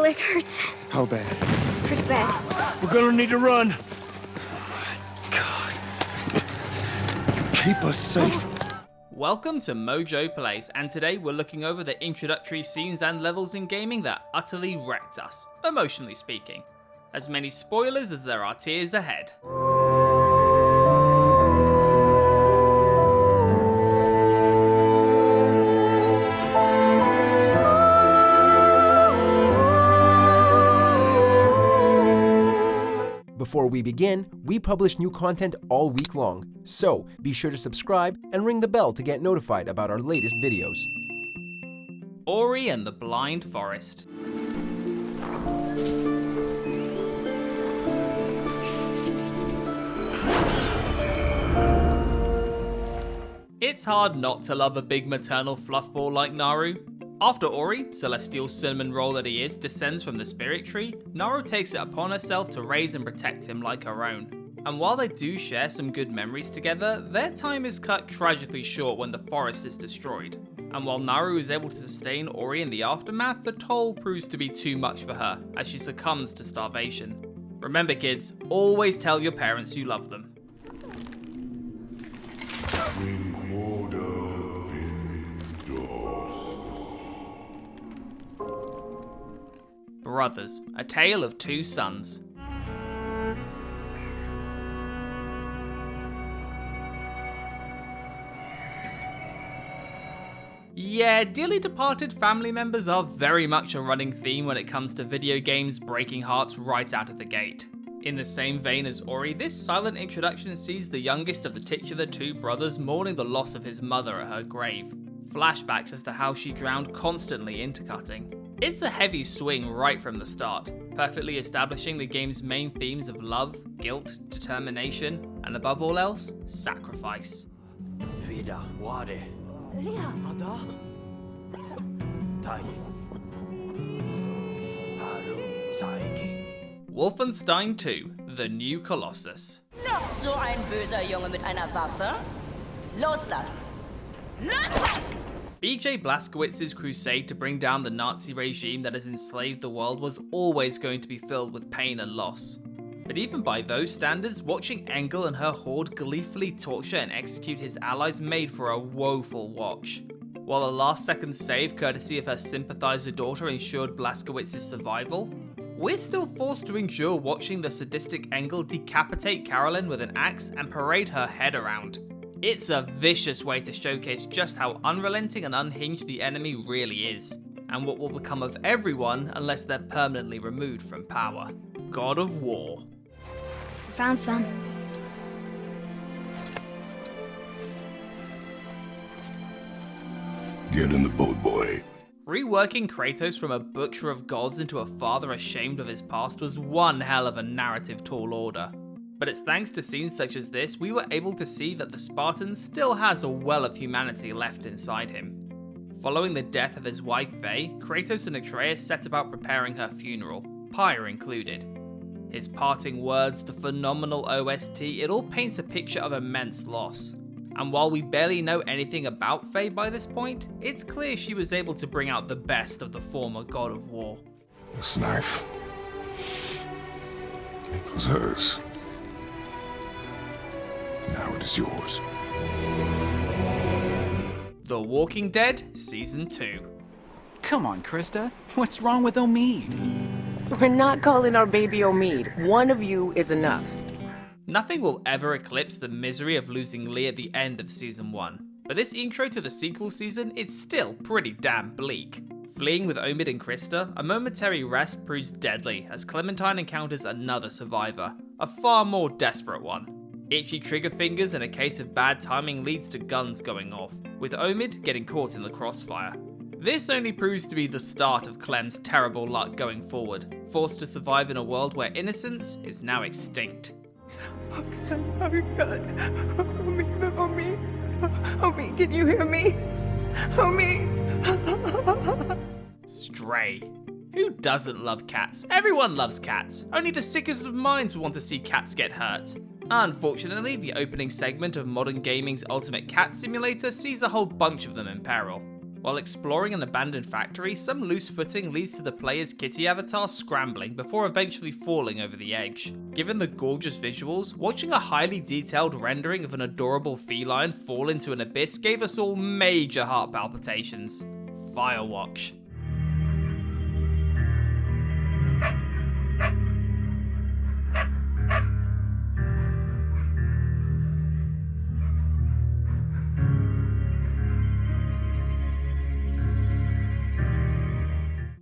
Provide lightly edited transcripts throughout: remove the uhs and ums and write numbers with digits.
leg hurts. How bad? Pretty bad. We're gonna need to run. God. Keep us safe. Welcome to MojoPlays, and today we're looking over the introductory scenes and levels in gaming that utterly wrecked us, emotionally speaking. As many spoilers as there are tears ahead. Before we begin, we publish new content all week long, so be sure to subscribe and ring the bell to get notified about our latest videos. Ori and the Blind Forest. It's hard not to love a big maternal fluffball like Naru. After Ori, celestial cinnamon roll that he is, descends from the spirit tree, Naru takes it upon herself to raise and protect him like her own. And while they do share some good memories together, their time is cut tragically short when the forest is destroyed. And while Naru is able to sustain Ori in the aftermath, the toll proves to be too much for her, as she succumbs to starvation. Remember kids, always tell your parents you love them. Brothers, A Tale of Two Sons. Yeah, dearly departed family members are very much a running theme when it comes to video games breaking hearts right out of the gate. In the same vein as Ori, this silent introduction sees the youngest of the titular two brothers mourning the loss of his mother at her grave. Flashbacks as to how she drowned constantly intercutting. It's a heavy swing right from the start, perfectly establishing the game's main themes of love, guilt, determination, and above all else, sacrifice. Vida, ware. Ada. Tai. Haru, Saiki. Wolfenstein 2: The New Colossus. Noch so ein böser Junge mit einer Waffe. Loslassen. Loslassen! B.J. Blazkowicz's crusade to bring down the Nazi regime that has enslaved the world was always going to be filled with pain and loss. But even by those standards, watching Engel and her horde gleefully torture and execute his allies made for a woeful watch. While a last-second save courtesy of her sympathizer daughter ensured Blazkowicz's survival, we're still forced to endure watching the sadistic Engel decapitate Carolyn with an axe and parade her head around. It's a vicious way to showcase just how unrelenting and unhinged the enemy really is, and what will become of everyone unless they're permanently removed from power. God of War. Found some. Get in the boat, boy. Reworking Kratos from a butcher of gods into a father ashamed of his past was one hell of a narrative tall order. But it's thanks to scenes such as this we were able to see that the Spartan still has a well of humanity left inside him. Following the death of his wife Faye, Kratos and Atreus set about preparing her funeral, pyre included. His parting words, the phenomenal OST, it all paints a picture of immense loss. And while we barely know anything about Faye by this point, it's clear she was able to bring out the best of the former God of War. This knife. It was hers. Now it is yours. The Walking Dead Season 2. Come on, Krista. What's wrong with Omid? We're not calling our baby Omid. One of you is enough. Nothing will ever eclipse the misery of losing Lee at the end of Season 1, but this intro to the sequel season is still pretty damn bleak. Fleeing with Omid and Krista, a momentary rest proves deadly as Clementine encounters another survivor, a far more desperate one. Itchy trigger fingers and a case of bad timing leads to guns going off, with Omid getting caught in the crossfire. This only proves to be the start of Clem's terrible luck going forward, forced to survive in a world where innocence is now extinct. Oh God. Omid, can you hear me? Omid. Stray. Who doesn't love cats? Everyone loves cats. Only the sickest of minds would want to see cats get hurt. Unfortunately, the opening segment of modern gaming's ultimate cat simulator sees a whole bunch of them in peril. While exploring an abandoned factory, some loose footing leads to the player's kitty avatar scrambling before eventually falling over the edge. Given the gorgeous visuals, watching a highly detailed rendering of an adorable feline fall into an abyss gave us all major heart palpitations. Firewatch.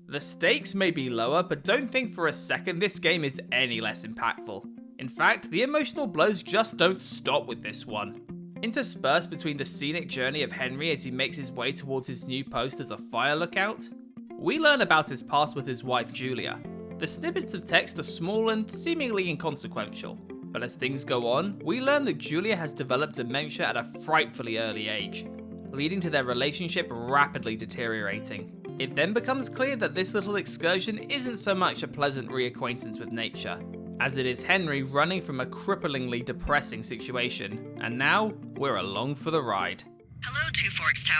The stakes may be lower, but don't think for a second this game is any less impactful. In fact, the emotional blows just don't stop with this one. Interspersed between the scenic journey of Henry as he makes his way towards his new post as a fire lookout, we learn about his past with his wife Julia. The snippets of text are small and seemingly inconsequential, but as things go on, we learn that Julia has developed dementia at a frightfully early age, leading to their relationship rapidly deteriorating. It then becomes clear that this little excursion isn't so much a pleasant reacquaintance with nature, as it is Henry running from a cripplingly depressing situation, and now we're along for the ride. Hello, Two Forks Tower.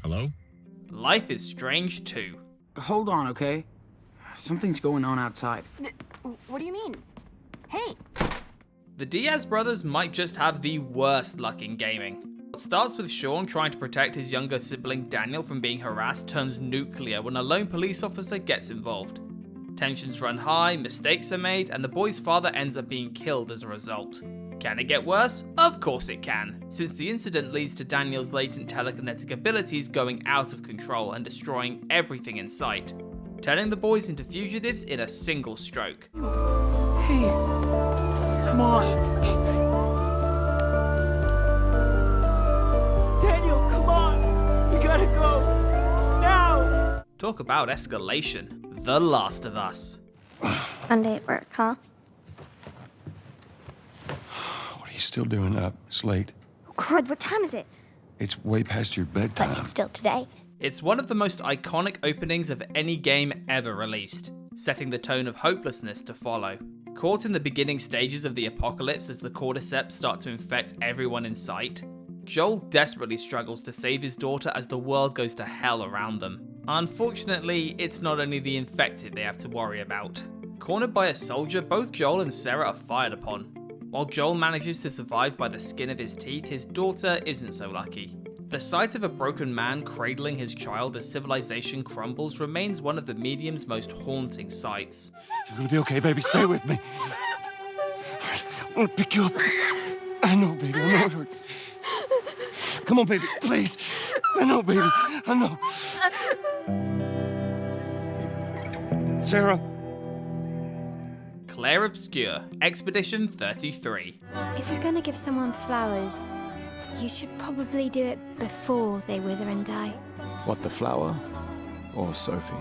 Hello? Life is Strange 2. Hold on, okay? Something's going on outside. What do you mean? Hey! The Diaz brothers might just have the worst luck in gaming. What starts with Sean trying to protect his younger sibling Daniel from being harassed turns nuclear when a lone police officer gets involved. Tensions run high, mistakes are made, and the boy's father ends up being killed as a result. Can it get worse? Of course it can, since the incident leads to Daniel's latent telekinetic abilities going out of control and destroying everything in sight, turning the boys into fugitives in a single stroke. Hey, come on. Daniel, come on. We gotta go. Now. Talk about escalation. The Last of Us. Monday at work, huh? What are you still doing up? It's late. Oh, crud, what time is it? It's way past your bedtime. But it's still today. It's one of the most iconic openings of any game ever released, setting the tone of hopelessness to follow. Caught in the beginning stages of the apocalypse as the cordyceps start to infect everyone in sight, Joel desperately struggles to save his daughter as the world goes to hell around them. Unfortunately, it's not only the infected they have to worry about. Cornered by a soldier, both Joel and Sarah are fired upon. While Joel manages to survive by the skin of his teeth, his daughter isn't so lucky. The sight of a broken man cradling his child as civilization crumbles remains one of the medium's most haunting sights. You're gonna be okay, baby. Stay with me. Alright, I'm gonna pick you up. I know, baby. I know it hurts. Come on, baby. Please. I know, baby. I know. Sarah. Claire Obscure, Expedition 33. If you're gonna give someone flowers, you should probably do it before they wither and die. What, the flower? Or Sophie?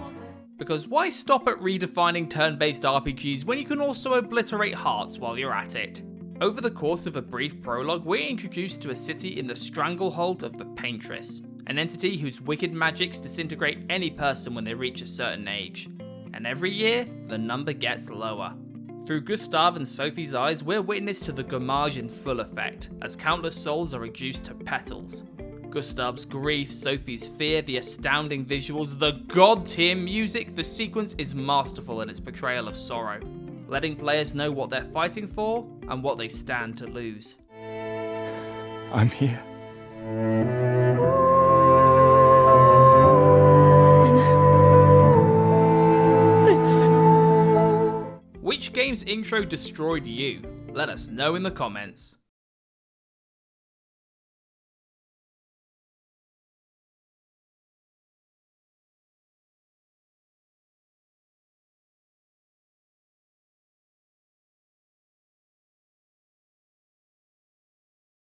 Because why stop at redefining turn-based RPGs when you can also obliterate hearts while you're at it? Over the course of a brief prologue, we're introduced to a city in the stranglehold of the Paintress, an entity whose wicked magics disintegrate any person when they reach a certain age. And every year, the number gets lower. Through Gustav and Sophie's eyes, we're witness to the gommage in full effect, as countless souls are reduced to petals. Gustav's grief, Sophie's fear, the astounding visuals, the god-tier music, the sequence is masterful in its portrayal of sorrow, letting players know what they're fighting for and what they stand to lose. I'm here. Which game's intro destroyed you? Let us know in the comments.